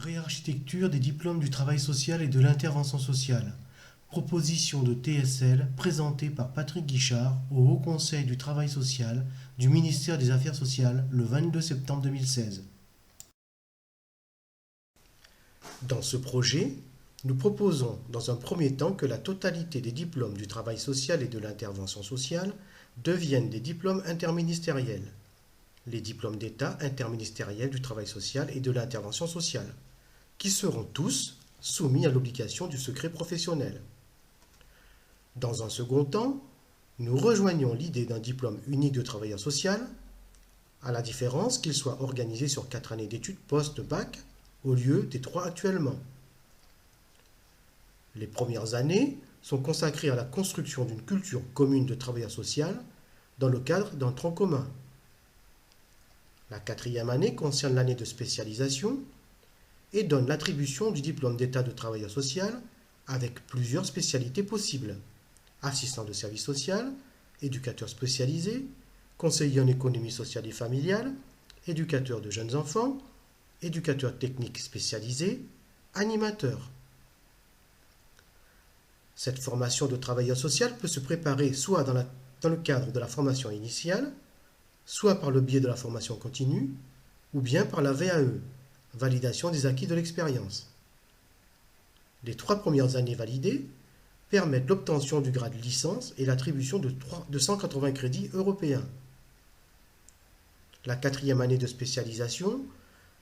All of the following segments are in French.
Réarchitecture des diplômes du travail social et de l'intervention sociale. Proposition de TSL présentée par Patrick Guichard au Haut Conseil du travail social du ministère des Affaires sociales le 22 septembre 2016. Dans ce projet, nous proposons dans un premier temps que la totalité des diplômes du travail social et de l'intervention sociale deviennent des diplômes interministériels, les diplômes d'État interministériels du travail social et de l'intervention sociale, qui seront tous soumis à l'obligation du secret professionnel. Dans un second temps, nous rejoignons l'idée d'un diplôme unique de travailleur social, à la différence qu'il soit organisé sur 4 années d'études post-bac au lieu des 3 actuellement. Les premières années sont consacrées à la construction d'une culture commune de travailleur social dans le cadre d'un tronc commun. La 4e année concerne l'année de spécialisation et donne l'attribution du diplôme d'état de travailleur social avec plusieurs spécialités possibles: assistant de service social, éducateur spécialisé, conseiller en économie sociale et familiale, éducateur de jeunes enfants, éducateur technique spécialisé, animateur. Cette formation de travailleur social peut se préparer soit dans le cadre de la formation initiale, soit par le biais de la formation continue, ou bien par la VAE, validation des acquis de l'expérience. Les 3 premières années validées permettent l'obtention du grade licence et l'attribution de 180 crédits européens. La 4e année de spécialisation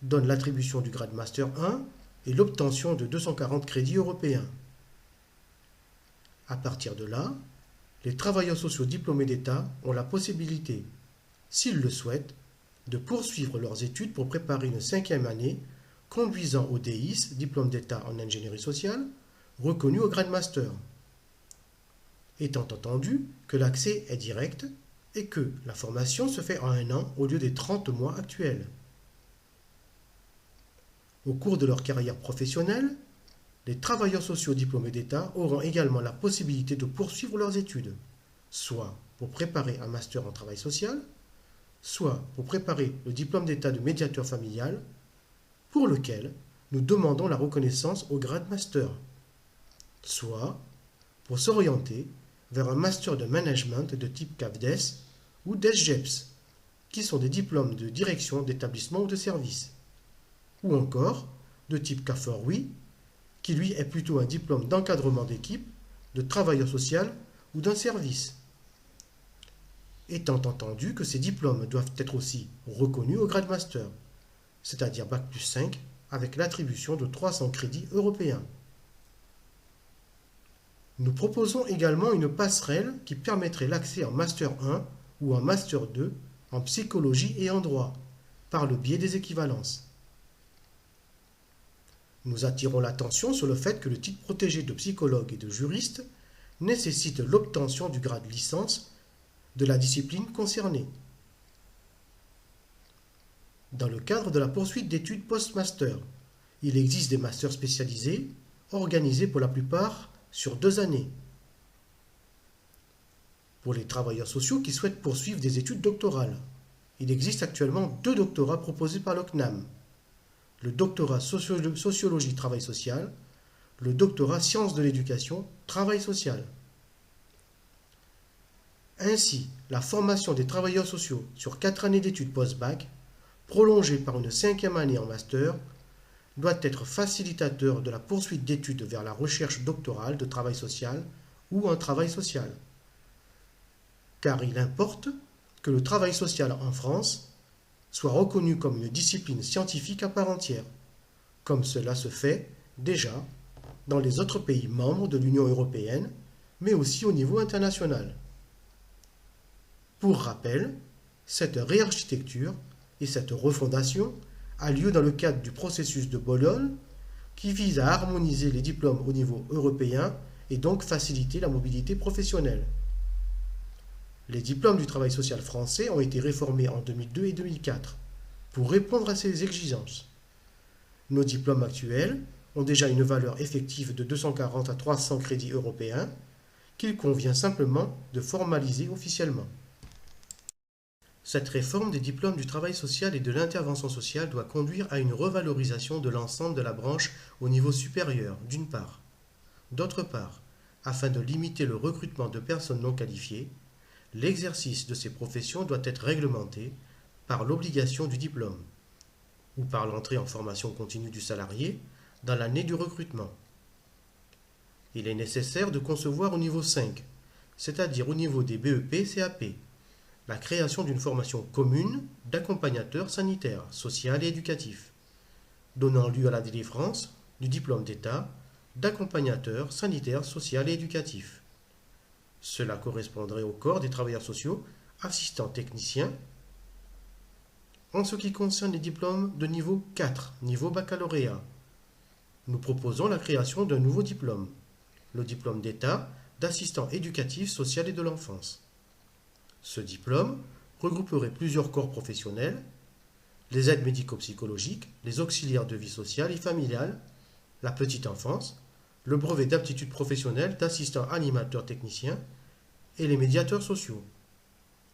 donne l'attribution du grade Master 1 et l'obtention de 240 crédits européens. À partir de là, les travailleurs sociaux diplômés d'État ont la possibilité, s'ils le souhaitent, de poursuivre leurs études pour préparer une 5e année conduisant au DIS, diplôme d'État en ingénierie sociale, reconnu au grade Master. Étant entendu que l'accès est direct et que la formation se fait en 1 an au lieu des 30 mois actuels. Au cours de leur carrière professionnelle, les travailleurs sociaux diplômés d'État auront également la possibilité de poursuivre leurs études, soit pour préparer un master en travail social, soit pour préparer le diplôme d'État de médiateur familial, pour lequel nous demandons la reconnaissance au grade master, soit pour s'orienter vers un master de management de type CAPDES ou DESGEPS, qui sont des diplômes de direction d'établissement ou de service, ou encore de type CAFOR-WI, qui lui est plutôt un diplôme d'encadrement d'équipe, de travailleur social ou d'un service. Étant entendu que ces diplômes doivent être aussi reconnus au grade master, c'est-à-dire Bac plus 5, avec l'attribution de 300 crédits européens. Nous proposons également une passerelle qui permettrait l'accès en Master 1 ou en Master 2 en psychologie et en droit, par le biais des équivalences. Nous attirons l'attention sur le fait que le titre protégé de psychologue et de juriste nécessite l'obtention du grade licence de la discipline concernée. Dans le cadre de la poursuite d'études post-master, il existe des masters spécialisés, organisés pour la plupart sur 2 années. Pour les travailleurs sociaux qui souhaitent poursuivre des études doctorales, il existe actuellement 2 doctorats proposés par l'OCNAM: le doctorat sociologie travail social, le doctorat sciences de l'éducation travail social. Ainsi, la formation des travailleurs sociaux sur 4 années d'études post-bac, prolongée par une 5e année en master, doit être facilitateur de la poursuite d'études vers la recherche doctorale de travail social ou en travail social. Car il importe que le travail social en France soit reconnu comme une discipline scientifique à part entière, comme cela se fait déjà dans les autres pays membres de l'Union européenne, mais aussi au niveau international. Pour rappel, cette réarchitecture et cette refondation a lieu dans le cadre du processus de Bologne qui vise à harmoniser les diplômes au niveau européen et donc faciliter la mobilité professionnelle. Les diplômes du travail social français ont été réformés en 2002 et 2004 pour répondre à ces exigences. Nos diplômes actuels ont déjà une valeur effective de 240 à 300 crédits européens qu'il convient simplement de formaliser officiellement. Cette réforme des diplômes du travail social et de l'intervention sociale doit conduire à une revalorisation de l'ensemble de la branche au niveau supérieur, d'une part. D'autre part, afin de limiter le recrutement de personnes non qualifiées, l'exercice de ces professions doit être réglementé par l'obligation du diplôme ou par l'entrée en formation continue du salarié dans l'année du recrutement. Il est nécessaire de concevoir au niveau 5, c'est-à-dire au niveau des BEP-CAP, la création d'une formation commune d'accompagnateur sanitaire, social et éducatif, donnant lieu à la délivrance du diplôme d'État d'accompagnateur sanitaire, social et éducatif. Cela correspondrait au corps des travailleurs sociaux, assistants techniciens. En ce qui concerne les diplômes de niveau 4, niveau baccalauréat, nous proposons la création d'un nouveau diplôme, le diplôme d'État d'assistant éducatif, social et de l'enfance. Ce diplôme regrouperait plusieurs corps professionnels, les aides médico-psychologiques, les auxiliaires de vie sociale et familiale, la petite enfance, le brevet d'aptitude professionnelle d'assistant animateur technicien et les médiateurs sociaux.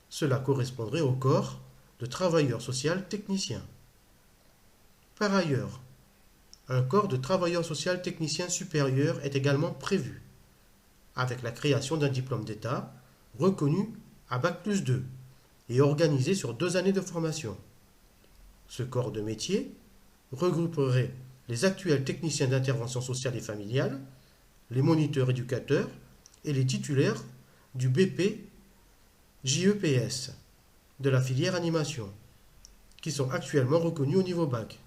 Cela correspondrait au corps de travailleur social technicien. Par ailleurs, un corps de travailleur social technicien supérieur est également prévu, avec la création d'un diplôme d'État reconnu à Bac+2 et organisé sur 2 années de formation. Ce corps de métier regrouperait les actuels techniciens d'intervention sociale et familiale, les moniteurs éducateurs et les titulaires du BP JEPS de la filière animation, qui sont actuellement reconnus au niveau bac.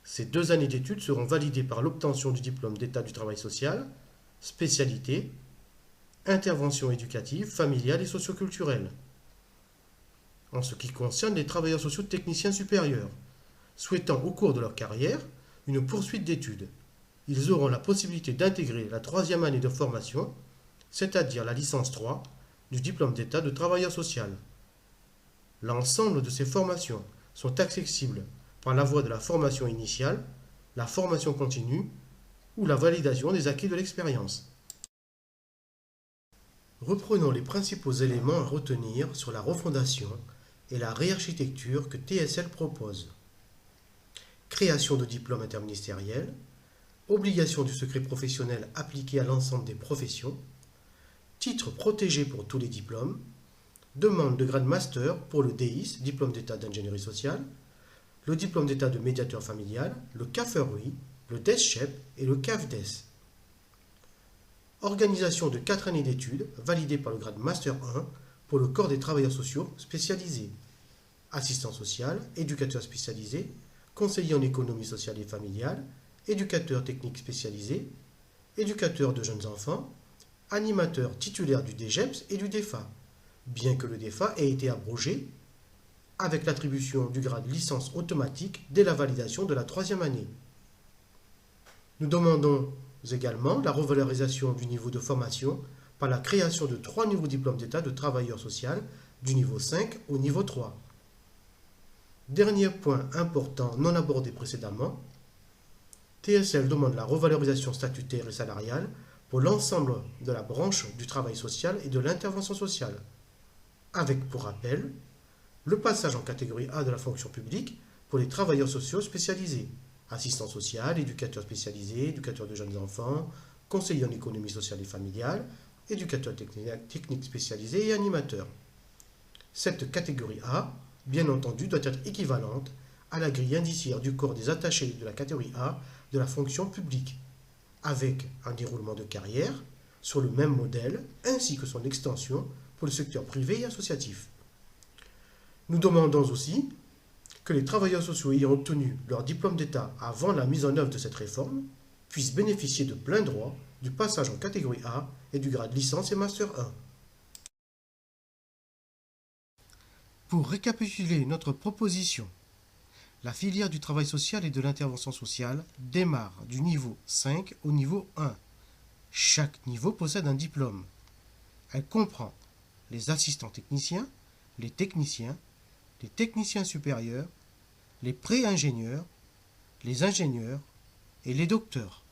Ces 2 années d'études seront validées par l'obtention du diplôme d'État du travail social, spécialité, intervention éducative, familiale et socioculturelle. En ce qui concerne les travailleurs sociaux techniciens supérieurs, souhaitant au cours de leur carrière une poursuite d'études, ils auront la possibilité d'intégrer la 3e année de formation, c'est-à-dire la licence 3 du diplôme d'État de travailleur social. L'ensemble de ces formations sont accessibles par la voie de la formation initiale, la formation continue ou la validation des acquis de l'expérience. Reprenons les principaux éléments à retenir sur la refondation et la réarchitecture que TSL propose. Création de diplômes interministériels, obligation du secret professionnel appliquée à l'ensemble des professions, titre protégé pour tous les diplômes, demande de grade master pour le DIS, diplôme d'état d'ingénierie sociale, le diplôme d'état de médiateur familial, le CAFERUI, le DESCHEP et le CAFDES. Organisation de 4 années d'études validées par le grade master 1 pour le corps des travailleurs sociaux spécialisés, assistant social, éducateur spécialisé, conseiller en économie sociale et familiale, éducateur technique spécialisé, éducateur de jeunes enfants, animateur titulaire du DGEPS et du DEFA, bien que le DEFA ait été abrogé avec l'attribution du grade licence automatique dès la validation de la 3e année. Nous demandons également la revalorisation du niveau de formation par la création de 3 nouveaux diplômes d'État de travailleur social du niveau 5 au niveau 3. Dernier point important non abordé précédemment, TSL demande la revalorisation statutaire et salariale pour l'ensemble de la branche du travail social et de l'intervention sociale, avec pour rappel le passage en catégorie A de la fonction publique pour les travailleurs sociaux spécialisés, assistant social, éducateur spécialisé, éducateur de jeunes enfants, conseiller en économie sociale et familiale, éducateur technique spécialisé et animateur. Cette catégorie A, bien entendu, doit être équivalente à la grille indiciaire du corps des attachés de la catégorie A de la fonction publique, avec un déroulement de carrière sur le même modèle, ainsi que son extension pour le secteur privé et associatif. Nous demandons aussi que les travailleurs sociaux ayant obtenu leur diplôme d'État avant la mise en œuvre de cette réforme puissent bénéficier de plein droit du passage en catégorie A et du grade licence et master 1. Pour récapituler notre proposition, la filière du travail social et de l'intervention sociale démarre du niveau 5 au niveau 1. Chaque niveau possède un diplôme. Elle comprend les assistants techniciens, les techniciens supérieurs, les pré-ingénieurs, les ingénieurs et les docteurs.